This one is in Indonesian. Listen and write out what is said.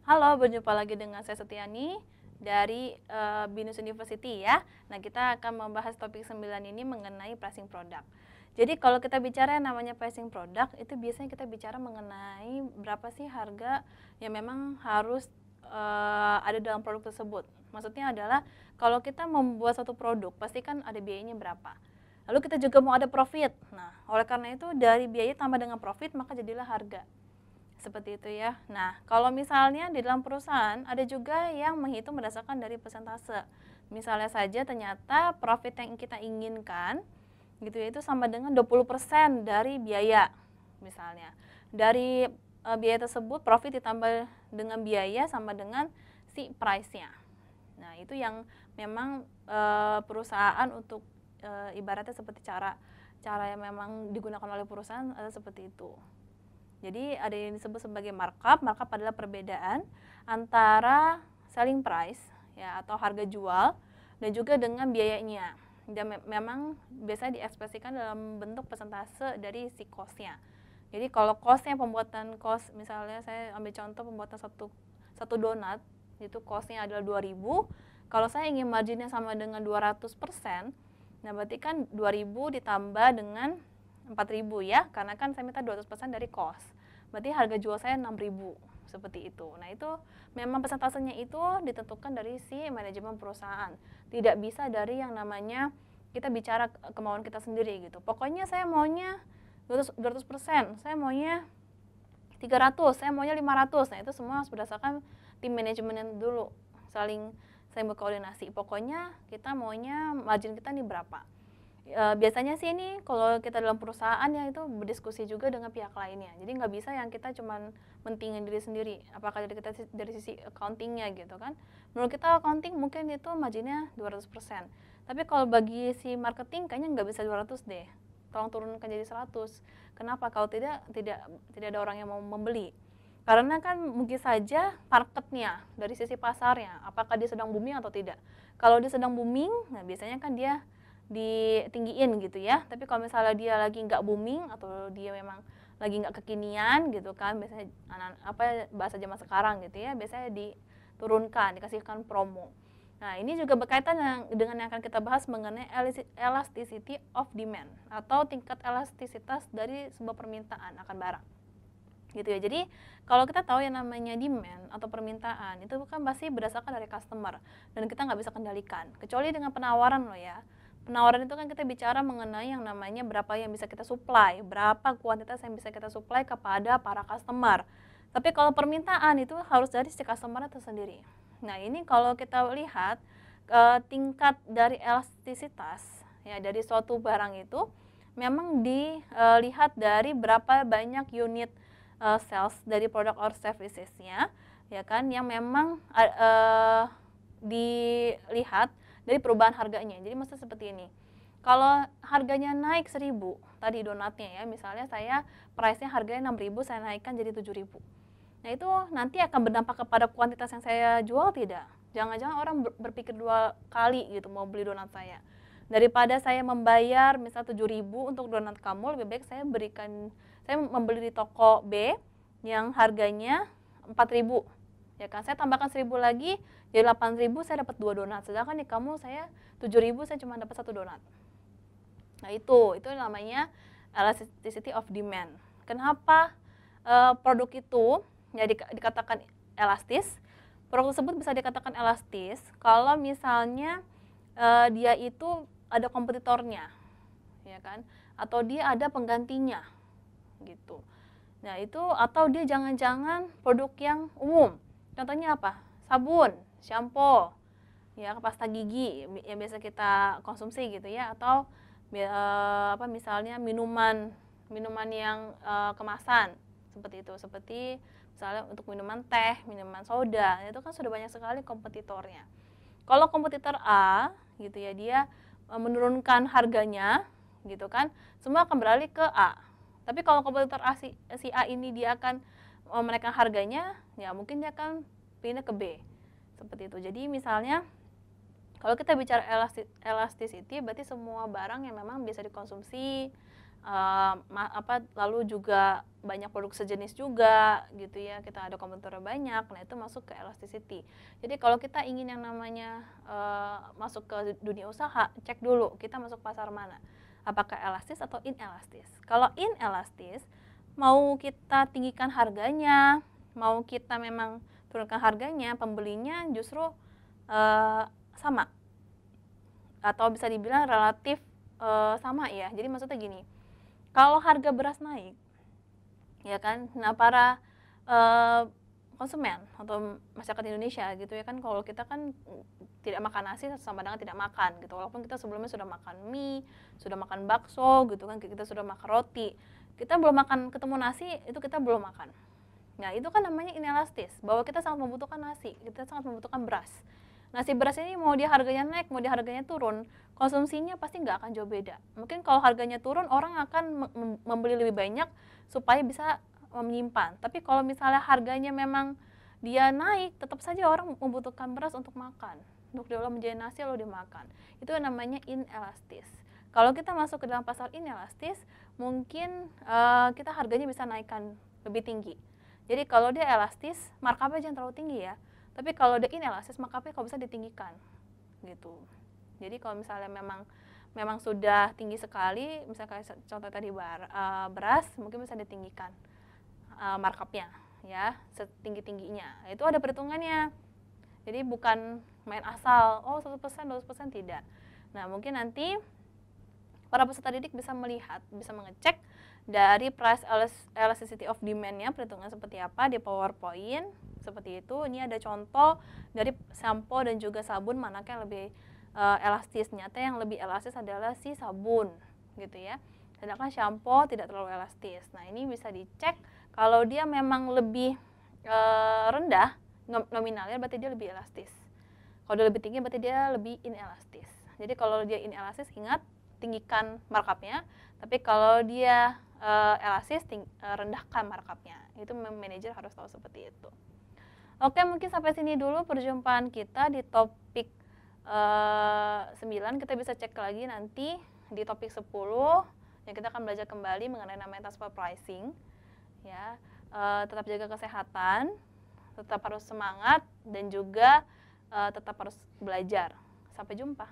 Halo, berjumpa lagi dengan saya Setiani dari BINUS University ya. Nah, kita akan membahas topik 9 ini mengenai pricing product. Jadi kalau kita bicara yang namanya pricing product, itu biasanya kita bicara mengenai berapa sih harga yang memang harus ada dalam produk tersebut. Maksudnya adalah kalau kita membuat satu produk, pasti kan ada biayanya berapa. Lalu kita juga mau ada profit. Nah, oleh karena itu dari biaya tambah dengan profit, maka jadilah harga. Seperti itu ya. Nah, kalau misalnya di dalam perusahaan ada juga yang menghitung berdasarkan dari persentase. Misalnya saja ternyata profit yang kita inginkan gitu ya, itu sama dengan 20% dari biaya. Misalnya, dari biaya tersebut profit ditambah dengan biaya sama dengan si price-nya. Nah, itu yang memang perusahaan untuk ibaratnya seperti cara yang memang digunakan oleh perusahaan adalah seperti itu. Jadi ada yang disebut sebagai markup. Markup adalah perbedaan antara selling price ya atau harga jual dan juga dengan biayanya. Dan memang biasanya diekspresikan dalam bentuk persentase dari si cost-nya. Jadi kalau cost-nya pembuatan cost, misalnya saya ambil contoh pembuatan satu donat, itu cost-nya adalah 2.000. Kalau saya ingin marginnya sama dengan 200%, nah berarti kan 2.000 ditambah dengan 4.000 ya, karena kan saya minta 200% dari cost. Berarti harga jual saya 6.000, seperti itu. Nah, itu memang persentasenya itu ditentukan dari si manajemen perusahaan. Tidak bisa dari yang namanya kita bicara kemauan kita sendiri gitu. Pokoknya saya maunya 200%, saya maunya 300, saya maunya 500. Nah, itu semua harus berdasarkan tim manajemen dulu saling berkoordinasi. Pokoknya kita maunya margin kita nih berapa. Biasanya sih ini kalau kita dalam perusahaan ya itu berdiskusi juga dengan pihak lainnya. Jadi nggak bisa yang kita cuman mentingin diri sendiri. Apakah dari sisi accountingnya gitu kan. Menurut kita accounting mungkin itu marginnya 200%. Tapi kalau bagi si marketing kayaknya nggak bisa 200 deh. Tolong turunkan jadi 100. Kenapa? Kalau tidak ada orang yang mau membeli. Karena kan mungkin saja marketnya dari sisi pasarnya, apakah dia sedang booming atau tidak. Kalau dia sedang booming, nah biasanya kan dia ditinggiin gitu ya. Tapi kalau misalnya dia lagi nggak booming atau dia memang lagi nggak kekinian gitu kan, biasanya bahasa zaman sekarang gitu ya, biasanya diturunkan, dikasihkan promo. Nah, ini juga berkaitan dengan yang akan kita bahas mengenai elasticity of demand atau tingkat elastisitas dari sebuah permintaan akan barang. Gitu ya. Jadi, kalau kita tahu yang namanya demand atau permintaan, itu kan pasti berdasarkan dari customer dan kita nggak bisa kendalikan. Kecuali dengan penawaran loh ya. Penawaran itu kan kita bicara mengenai yang namanya berapa yang bisa kita supply, berapa kuantitas yang bisa kita supply kepada para customer. Tapi kalau permintaan itu harus dari si customer itu sendiri. Nah, ini kalau kita lihat tingkat dari elastisitas ya dari suatu barang itu memang dilihat dari berapa banyak unit sales dari produk or services-nya ya kan yang memang dilihat dari perubahan harganya. Jadi maksudnya seperti ini. Kalau harganya naik 1.000 tadi donatnya ya, misalnya saya price-nya harganya 6.000, saya naikkan jadi 7.000. Nah, itu nanti akan berdampak kepada kuantitas yang saya jual tidak? Jangan-jangan orang berpikir 2 kali gitu mau beli donat saya. Daripada saya membayar misal 7.000 untuk donat kamu, lebih baik saya membeli di toko B yang harganya 4.000. Ya kan, saya tambahkan 1.000 lagi, jadi 8.000 saya dapat 2 donat. Sedangkan di kamu saya 7.000 saya cuma dapat 1 donat. Nah, itu namanya elasticity of demand. Kenapa produk itu ya dikatakan elastis? Produk tersebut bisa dikatakan elastis kalau misalnya dia itu ada kompetitornya, ya kan? Atau dia ada penggantinya, gitu. Nah, itu atau dia jangan-jangan produk yang umum. Contohnya apa? Sabun, shampoo, ya pasta gigi yang biasa kita konsumsi gitu ya, atau misalnya minuman yang kemasan seperti itu, seperti misalnya untuk minuman teh, minuman soda, itu kan sudah banyak sekali kompetitornya. Kalau kompetitor A gitu ya, dia menurunkan harganya gitu kan, semua akan beralih ke A. Tapi kalau kompetitor A si A ini dia akan menaikkan harganya, ya mungkin dia akan pindah ke B. Seperti itu. Jadi misalnya kalau kita bicara elasticity berarti semua barang yang memang bisa dikonsumsi lalu juga banyak produk sejenis juga gitu ya, kita ada kompetitor banyak, nah itu masuk ke elasticity. Jadi kalau kita ingin yang namanya masuk ke dunia usaha, cek dulu kita masuk pasar mana, apakah elastis atau inelastis. Kalau inelastis, mau kita tinggikan harganya, mau kita memang turunkan harganya, pembelinya justru sama atau bisa dibilang relatif sama ya. Jadi maksudnya gini, kalau harga beras naik, ya kan, nah para konsumen atau masyarakat Indonesia gitu ya kan, kalau kita kan tidak makan nasi sama dengan tidak makan gitu, walaupun kita sebelumnya sudah makan mie, sudah makan bakso gitu kan, kita sudah makan roti, kita belum makan ketemu nasi, itu kita belum makan. Nah itu kan namanya inelastis, bahwa kita sangat membutuhkan nasi, kita sangat membutuhkan beras. Nasi beras ini mau dia harganya naik, mau dia harganya turun, konsumsinya pasti nggak akan jauh beda. Mungkin kalau harganya turun, orang akan membeli lebih banyak supaya bisa menyimpan. Tapi kalau misalnya harganya memang dia naik, tetap saja orang membutuhkan beras untuk makan, untuk diolah menjadi nasi lalu dimakan. Itu namanya inelastis. Kalau kita masuk ke dalam pasar inelastis, mungkin kita harganya bisa naikkan lebih tinggi. Jadi kalau dia elastis, markupnya jangan terlalu tinggi ya. Tapi kalau dia inelastis, markupnya kalau bisa ditinggikan, gitu. Jadi kalau misalnya memang sudah tinggi sekali, misalnya kayak contoh tadi beras, mungkin bisa ditinggikan markupnya, ya, setinggi-tingginya. Itu ada perhitungannya. Jadi bukan main asal, oh 1%, 200% tidak. Nah mungkin nanti para peserta didik bisa melihat, bisa mengecek dari price elasticity of demand-nya, perhitungan seperti apa di PowerPoint, seperti itu. Ini ada contoh dari sampo dan juga sabun, manakah yang lebih elastis. Nyata yang lebih elastis adalah si sabun, gitu ya. Sedangkan shampoo tidak terlalu elastis. Nah ini bisa dicek, kalau dia memang lebih rendah nominalnya, berarti dia lebih elastis. Kalau dia lebih tinggi, berarti dia lebih inelastis. Jadi kalau dia inelastis, ingat, tinggikan markupnya. Tapi kalau dia elastis, rendahkan markupnya. Itu manajer harus tahu seperti itu. Oke, mungkin sampai sini dulu perjumpaan kita di topik 9. Kita bisa cek lagi nanti di topik 10 yang kita akan belajar kembali mengenai namanya transfer pricing. Ya, tetap jaga kesehatan, tetap harus semangat, dan juga tetap harus belajar. Sampai jumpa.